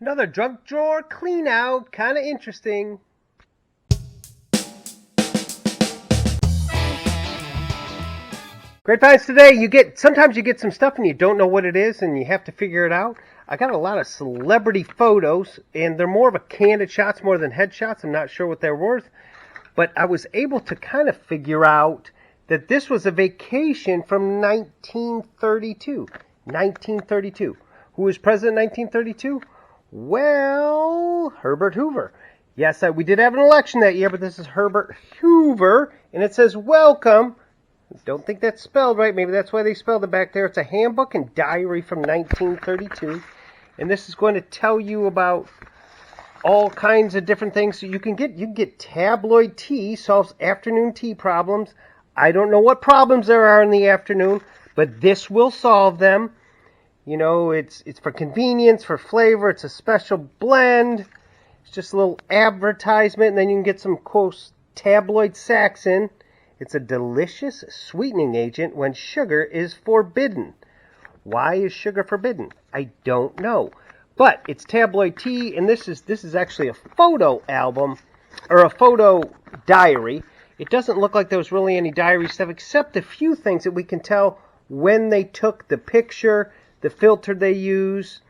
Another junk drawer clean out, kind of interesting. Great finds today. Sometimes you get some stuff and you don't know what it is and you have to figure it out. I got a lot of celebrity photos and they're more of a candid shots more than headshots. I'm not sure what they're worth, but I was able to kind of figure out that this was a vacation from 1932. 1932. Who was president in 1932? Well, Herbert Hoover. Yes, we did have an election that year, but this is Herbert Hoover, and it says welcome. Don't think that's spelled right. Maybe that's why they spelled it back there. It's a handbook and diary from 1932, and this is going to tell you about all kinds of different things. So you can get tabloid tea, solves afternoon tea problems. I don't know what problems there are in the afternoon, but this will solve them. You know, it's for convenience, for flavor. It's a special blend. It's just a little advertisement, and then you can get some, quote, tabloid Saxon. It's a delicious sweetening agent when sugar is forbidden. Why is sugar forbidden? I don't know. But it's tabloid tea, and this is actually a photo album, or a photo diary. It doesn't look like there was really any diary stuff, except a few things that we can tell when they took the picture, the filter they use,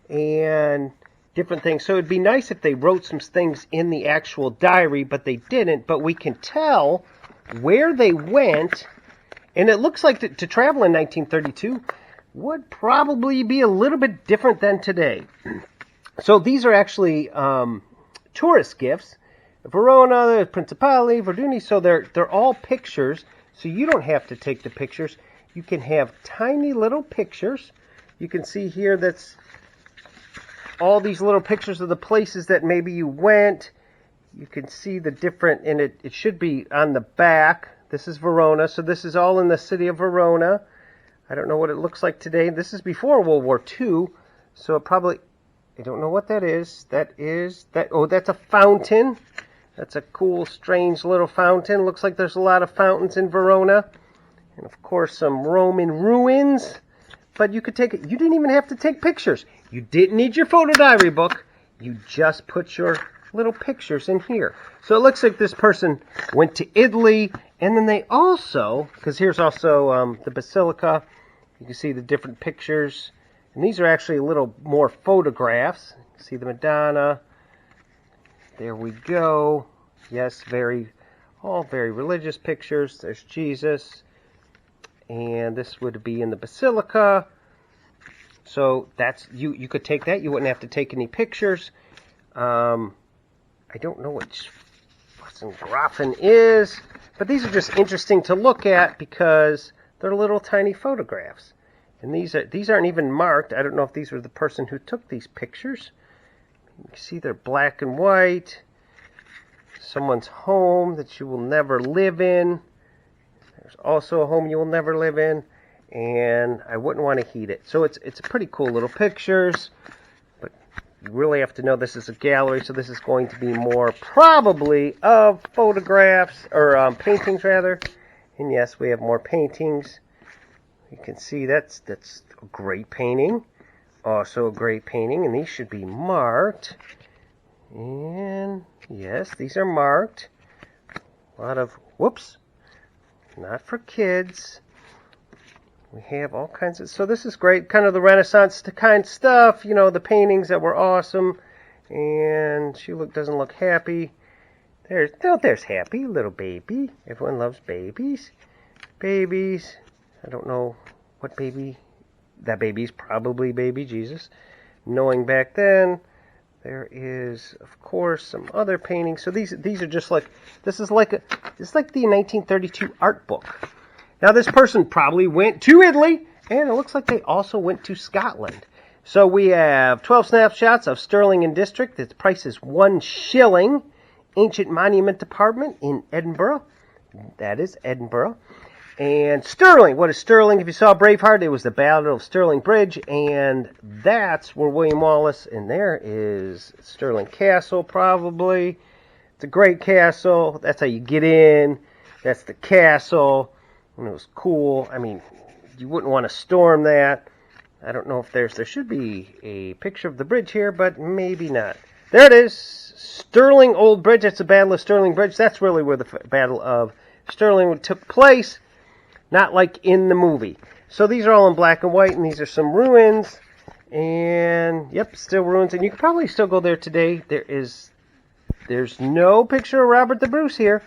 and different things. So it'd be nice if they wrote some things in the actual diary, but they didn't. But we can tell where they went, and it looks like to travel in 1932 would probably be a little bit different than today. So these are actually tourist gifts. Verona, Principali, Verduni, so they're all pictures, so you don't have to take the pictures. You can have tiny little pictures. You can see here that's all these little pictures of the places that maybe you went. You can see the different, and it should be on the back. This is Verona, so this is all in the city of Verona. I don't know what it looks like today. This is before World War II, so it probably, I don't know what that is. Oh, that's a fountain. That's a cool, strange little fountain. Looks like there's a lot of fountains in Verona. And of course, some Roman ruins. But you could take it. You didn't even have to take pictures. You didn't need your photo diary book. You just put your little pictures in here. So it looks like this person went to Italy. And then they also, because here's also the Basilica. You can see the different pictures. And these are actually a little more photographs. You can see the Madonna. There we go. Yes, all very religious pictures. There's Jesus. And this would be in the Basilica. So that's you could take that. You wouldn't have to take any pictures. I don't know what Grafen is, but these are just interesting to look at because they're little tiny photographs. And these aren't even marked. I don't know if these were the person who took these pictures. You can see they're black and white. Someone's home that you will never live in. There's also a home you will never live in, and I wouldn't want to heat it. So it's pretty cool little pictures, but you really have to know this is a gallery, so this is going to be more probably of photographs, or paintings rather. And yes, we have more paintings. You can see that's a great painting. Also a great painting, and these should be marked. And yes, these are marked. A lot of, whoops. Not for kids. We have all kinds of, so this is great, kind of the Renaissance kind stuff, you know, the paintings that were awesome. And she doesn't look happy. There's happy, little baby. Everyone loves babies. Babies. I don't know what baby. That baby's probably baby Jesus. Knowing back then, there is, of course, some other paintings. So these are just like, this is like the 1932 art book. Now this person probably went to Italy, and it looks like they also went to Scotland. So we have 12 snapshots of Stirling and District. Its price is 1 shilling. Ancient Monument Department in Edinburgh. That is Edinburgh. And Stirling, what is Stirling? If you saw Braveheart, it was the Battle of Stirling Bridge, and that's where William Wallace, and there is Stirling Castle, probably. It's a great castle. That's how you get in. That's the castle. And it was cool. I mean, you wouldn't want to storm that. I don't know if there should be a picture of the bridge here, but maybe not. There it is. Sterling Old Bridge. That's the Battle of Sterling Bridge. That's really where the Battle of Sterling took place, not like in the movie. So these are all in black and white, and these are some ruins. And, yep, still ruins. And you can probably still go there today. There's no picture of Robert the Bruce here.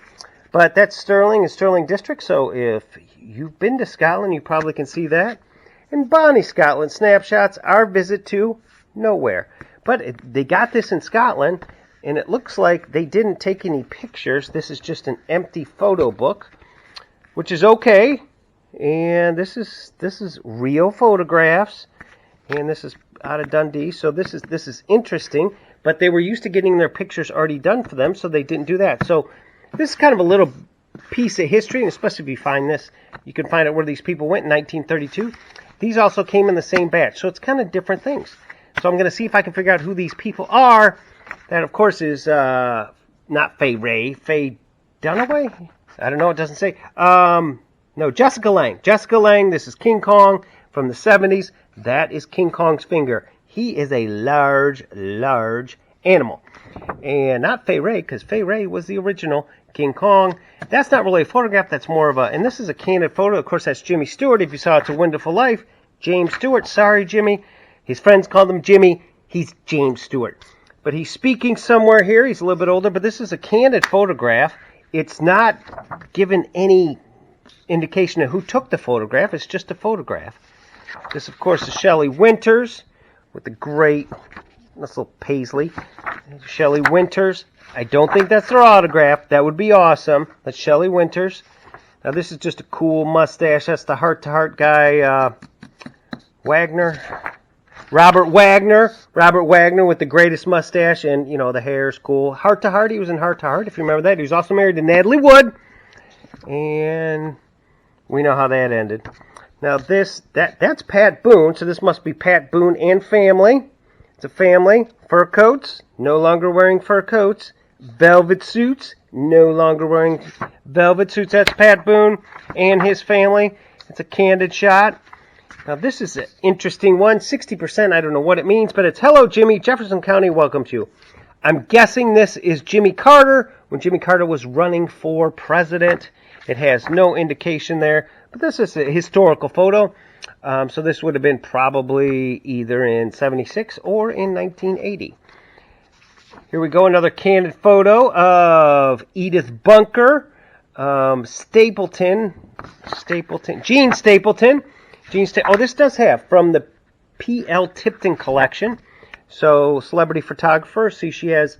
But that's Stirling and Stirling District. So if you've been to Scotland, you probably can see that. And Bonnie, Scotland, snapshots, our visit to nowhere. But they got this in Scotland, and it looks like they didn't take any pictures. This is just an empty photo book, which is okay. And this is real photographs, and this is out of Dundee. So this is interesting. But they were used to getting their pictures already done for them, so they didn't do that. So this is kind of a little piece of history, and especially if you find this, you can find out where these people went in 1932. These also came in the same batch, so it's kind of different things. So I'm going to see if I can figure out who these people are. That, of course, is not Fay Ray. Faye Dunaway? I don't know. It doesn't say. No, Jessica Lange. Jessica Lange, this is King Kong from the 70s. That is King Kong's finger. He is a large, large animal. And not Fay Ray, because Fay Ray was the original King Kong. That's not really a photograph. That's more of a... And this is a candid photo. Of course, that's Jimmy Stewart. If you saw It's a Wonderful Life, James Stewart. Sorry, Jimmy. His friends called him Jimmy. He's James Stewart. But he's speaking somewhere here. He's a little bit older. But this is a candid photograph. It's not given any indication of who took the photograph. It's just a photograph. This, of course, is Shelley Winters with the great... This little paisley. Shelley Winters. I don't think that's their autograph. That would be awesome. That's Shelley Winters. Now, this is just a cool mustache. That's the heart-to-heart guy, Wagner. Robert Wagner. Robert Wagner with the greatest mustache, and, you know, the hair's cool. Heart-to-heart. He was in Heart-to-Heart, if you remember that. He was also married to Natalie Wood. And we know how that ended. Now, that's Pat Boone, so this must be Pat Boone and family. It's a family. Fur coats, no longer wearing fur coats. Velvet suits, no longer wearing velvet suits. That's Pat Boone and his family. It's a candid shot. Now, this is an interesting one. 60%, I don't know what it means, but it's, hello, Jimmy, Jefferson County welcomes you. I'm guessing this is Jimmy Carter when Jimmy Carter was running for president. It has no indication there, but this is a historical photo. So this would have been probably either in 76 or in 1980. Here we go, another candid photo of Edith Bunker, Gene Stapleton. Oh, this does have from the P.L. Tipton collection. So celebrity photographer. See, she has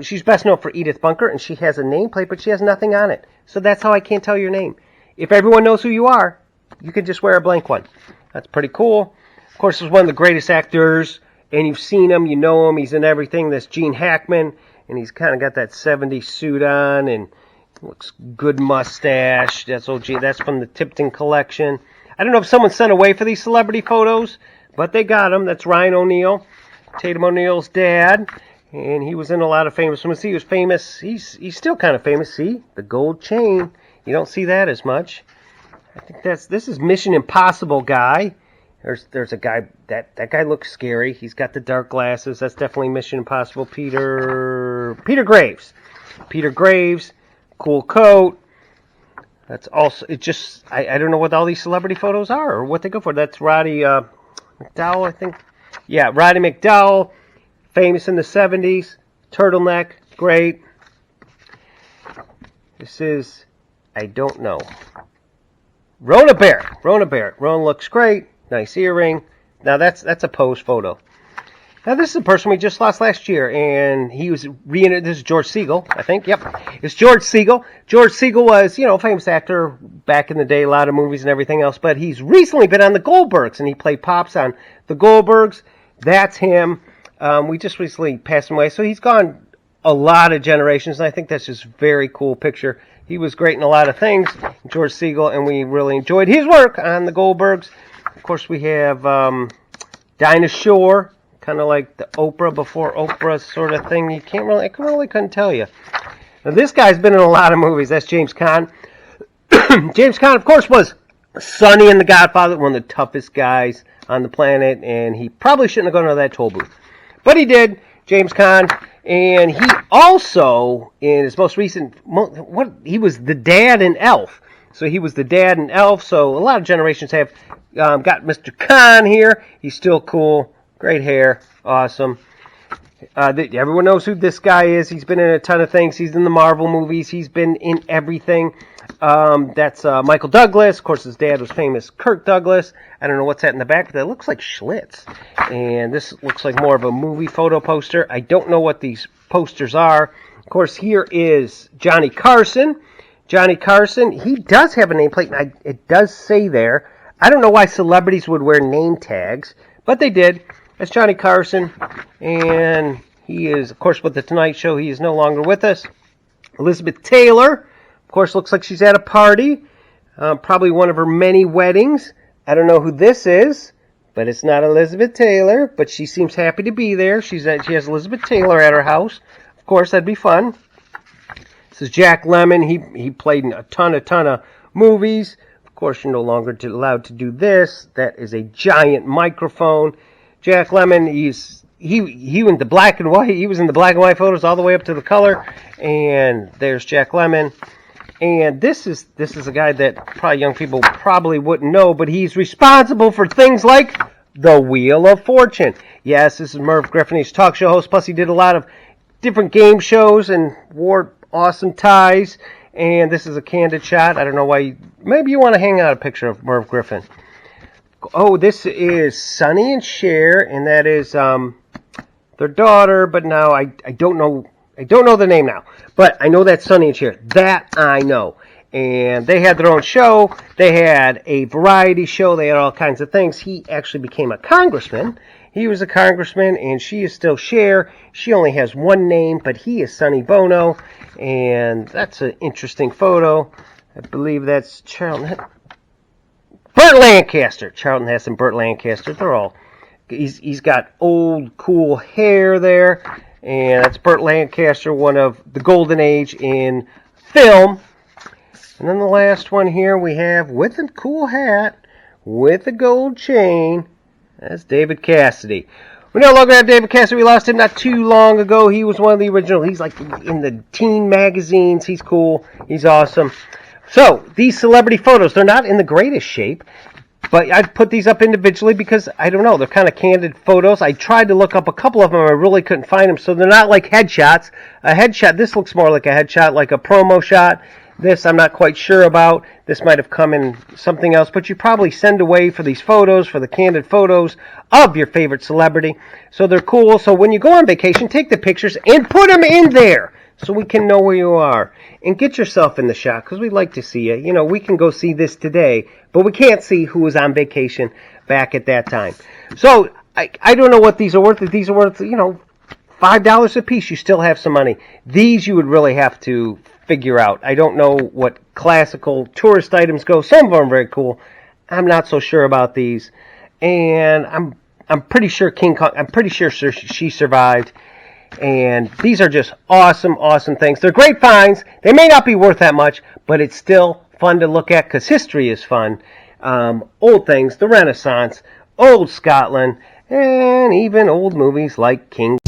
she's best known for Edith Bunker, and she has a nameplate, but she has nothing on it. So that's how I can't tell your name. If everyone knows who you are, you can just wear a blank one. That's pretty cool. Of course, he's one of the greatest actors, and you've seen him, you know him, he's in everything. That's Gene Hackman, and he's kind of got that 70s suit on, and looks good mustache. That's from the Tipton collection. I don't know if someone sent away for these celebrity photos, but they got them. That's Ryan O'Neal, Tatum O'Neal's dad, and he was in a lot of famous ones. He was famous. He's still kind of famous. See, the gold chain. You don't see that as much. I think this is Mission Impossible guy. There's a guy that guy looks scary. He's got the dark glasses. That's definitely Mission Impossible. Peter Graves. Peter Graves, cool coat. That's also I don't know what all these celebrity photos are or what they go for. That's Roddy McDowell, I think. Yeah, Roddy McDowell, famous in the 70s. Turtleneck, great. This is, I don't know. Rona Barrett. Rona looks great. Nice earring. Now that's a pose photo. Now this is a person we just lost last year, and he was this is George Segal, I think. Yep, it's George Segal. George Segal was, a famous actor back in the day, a lot of movies and everything else. But he's recently been on the Goldbergs, and he played Pops on the Goldbergs. That's him. We just recently passed him away, so he's gone a lot of generations, and I think that's just a very cool picture. He was great in a lot of things, George Segal, and we really enjoyed his work on the Goldbergs. Of course, we have Dinah Shore, kind of like the Oprah before Oprah sort of thing. I couldn't tell you. Now, this guy's been in a lot of movies. That's James Caan. James Caan, of course, was Sonny and the Godfather, one of the toughest guys on the planet, and he probably shouldn't have gone to that toll booth. But he did, James Caan, and he also, in his most recent, he was the dad in Elf. So he was the dad in Elf, so a lot of generations have got Mr. Caan here. He's still cool, great hair, awesome. Everyone knows who this guy is. He's been in a ton of things. He's in the Marvel movies. He's been in everything. That's Michael Douglas. Of course, his dad was famous Kirk Douglas. I don't know what's that in the back, but that looks like Schlitz. And this looks like more of a movie photo poster. I don't know what these posters are. Of course, here is Johnny Carson. Johnny Carson, he does have a nameplate, and it does say there. I don't know why celebrities would wear name tags, but they did. That's Johnny Carson, and he is, of course, with The Tonight Show. He is no longer with us. Elizabeth Taylor, of course, looks like she's at a party, probably one of her many weddings. I don't know who this is, but it's not Elizabeth Taylor, but she seems happy to be there. She has Elizabeth Taylor at her house. Of course, that'd be fun. This is Jack Lemmon. He played in a ton of movies. Of course, you're no longer allowed to do this. That is a giant microphone. Jack Lemmon, he went to black and white. He was in the black and white photos all the way up to the color. And there's Jack Lemmon. And this is a guy that probably young people probably wouldn't know, but he's responsible for things like the Wheel of Fortune. Yes, this is Merv Griffin. He's a talk show host. Plus, he did a lot of different game shows and wore awesome ties. And this is a candid shot. I don't know why. Maybe you want to hang out a picture of Merv Griffin. Oh, this is Sonny and Cher, and that is their daughter. But now I don't know the name now. But I know that's Sonny and Cher. That I know. And they had their own show. They had a variety show. They had all kinds of things. He actually became a congressman. He was a congressman, and she is still Cher. She only has one name, but he is Sonny Bono. And that's an interesting photo. I believe that's Burt Lancaster. Charlton Heston, Burt Lancaster. They're all. He's got old, cool hair there. And that's Burt Lancaster, one of the golden age in film. And then the last one here we have, with a cool hat, with a gold chain, that's David Cassidy. We no longer have David Cassidy. We lost him not too long ago. He was one of the original. He's like in the teen magazines. He's cool. He's awesome. So, these celebrity photos, they're not in the greatest shape. But I've put these up individually because, I don't know, they're kind of candid photos. I tried to look up a couple of them. I really couldn't find them. So they're not like headshots. A headshot, this looks more like a headshot, like a promo shot. This I'm not quite sure about. This might have come in something else. But you probably send away for these photos, for the candid photos of your favorite celebrity. So they're cool. So when you go on vacation, take the pictures and put them in there so we can know where you are. And get yourself in the shot because we'd like to see you. You know, we can go see this today, but we can't see who was on vacation back at that time. So I don't know what these are worth. If these are worth, $5 a piece, you still have some money. These you would really have to figure out. I don't know what classical tourist items go. Some of them are very cool. I'm not so sure about these. And I'm pretty sure King Kong, I'm pretty sure she survived. And these are just awesome, awesome things. They're great finds. They may not be worth that much, but it's still fun to look at because history is fun. Old things, the Renaissance, old Scotland, and even old movies like King